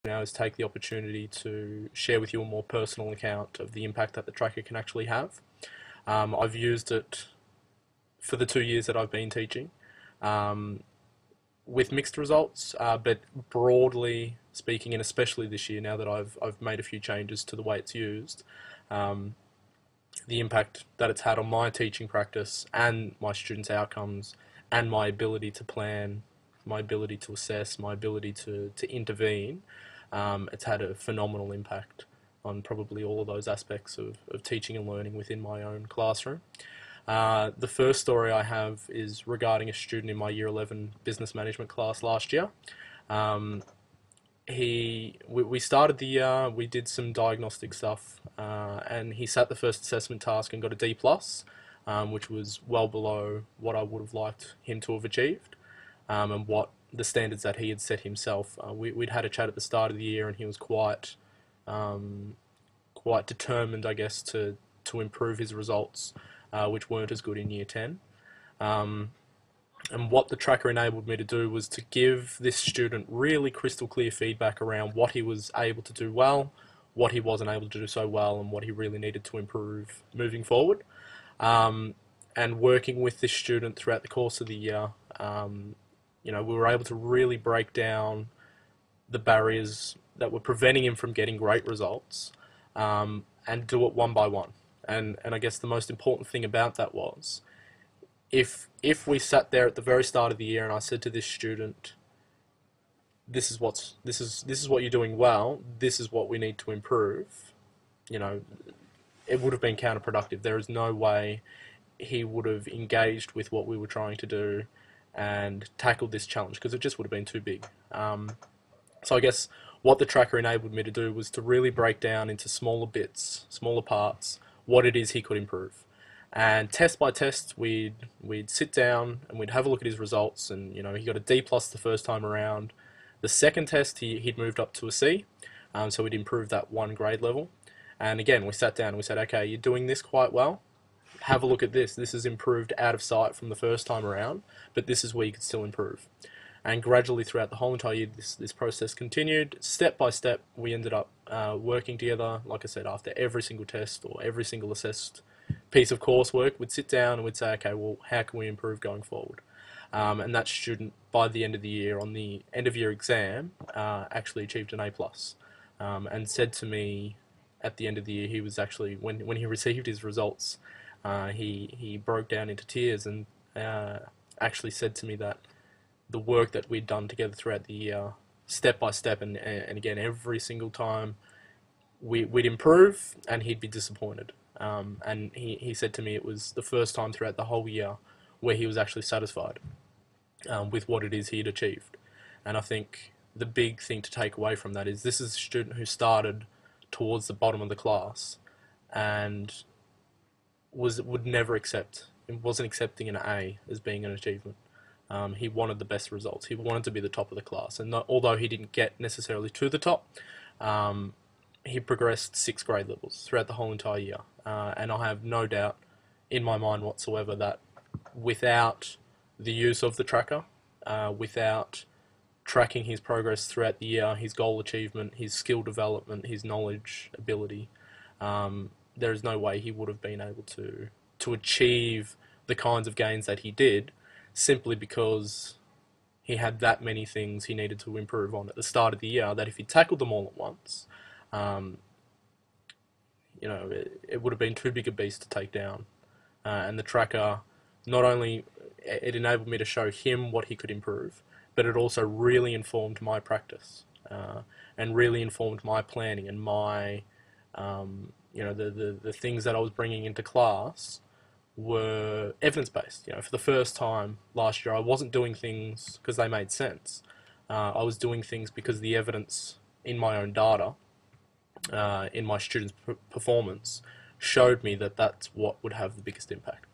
now is take the opportunity to share with you a more personal account of the impact that the tracker can actually have. I've used it for the 2 years that I've been teaching, with mixed results, but broadly speaking, and especially this year, now that I've made a few changes to the way it's used, um, the impact that it's had on my teaching practice and my students' outcomes and my ability to plan, my ability to assess, my ability to intervene, it's had a phenomenal impact on probably all of those aspects of teaching and learning within my own classroom. The first story I have is regarding a student in my Year 11 business management class last year. Um, we started the year, we did some diagnostic stuff, and he sat the first assessment task and got a D plus, which was well below what I would have liked him to have achieved, and what the standards that he had set himself. We'd had a chat at the start of the year, and he was um, quite determined, I guess, to improve his results, which weren't as good in Year 10. Um, and what the tracker enabled me to do was to give this student really crystal clear feedback around what he was able to do well, what he wasn't able to do so well, and what he really needed to improve moving forward. Um, and working with this student throughout the course of the year, we were able to really break down the barriers that were preventing him from getting great results, and do it one by one. And I guess the most important thing about that was, if we sat there at the very start of the year and I said to this student, this is what you're doing well, this is what we need to improve, you know, it would have been counterproductive. There is no way he would have engaged with what we were trying to do and tackled this challenge, because it just would have been too big. So I guess what the tracker enabled me to do was to really break down into smaller bits, smaller parts, what it is he could improve. And test by test, we'd sit down and we'd have a look at his results. And he got a D plus the first time around. The second test, he'd moved up to a C, so we'd improved that one grade level. And again, we sat down and we said, okay, you're doing this quite well. Have a look at this. This is improved out of sight from the first time around, but this is where you could still improve. And gradually throughout the whole entire year, this process continued. Step by step, we ended up working together. Like I said, after every single test or every single assessed piece of coursework, we'd sit down and we'd say, okay, well, how can we improve going forward? And that student, by the end of the year, on the end of year exam, actually achieved an A plus, and said to me at the end of the year, he was actually, when he received his results, he broke down into tears and actually said to me that the work that we'd done together throughout the year, step by step, and again, every single time we'd improve and he'd be disappointed. And he said to me it was the first time throughout the whole year where he was actually satisfied with what it is he had achieved. And I think the big thing to take away from that is, this is a student who started towards the bottom of the class and would never accept, wasn't accepting an A as being an achievement. He wanted the best results. He wanted to be the top of the class, and although he didn't get necessarily to the top, he progressed 6 grade levels throughout the whole entire year. And I have no doubt in my mind whatsoever that without the use of the tracker, without tracking his progress throughout the year, his goal achievement, his skill development, his knowledge, ability, there is no way he would have been able to achieve the kinds of gains that he did, simply because he had that many things he needed to improve on at the start of the year, that if he tackled them all at once, it would have been too big a beast to take down. And the tracker, not only it enabled me to show him what he could improve, but it also really informed my practice, and really informed my planning and my, the things that I was bringing into class were evidence-based. For the first time last year, I wasn't doing things because they made sense. I was doing things because the evidence in my own data, in my students' performance, showed me that that's what would have the biggest impact.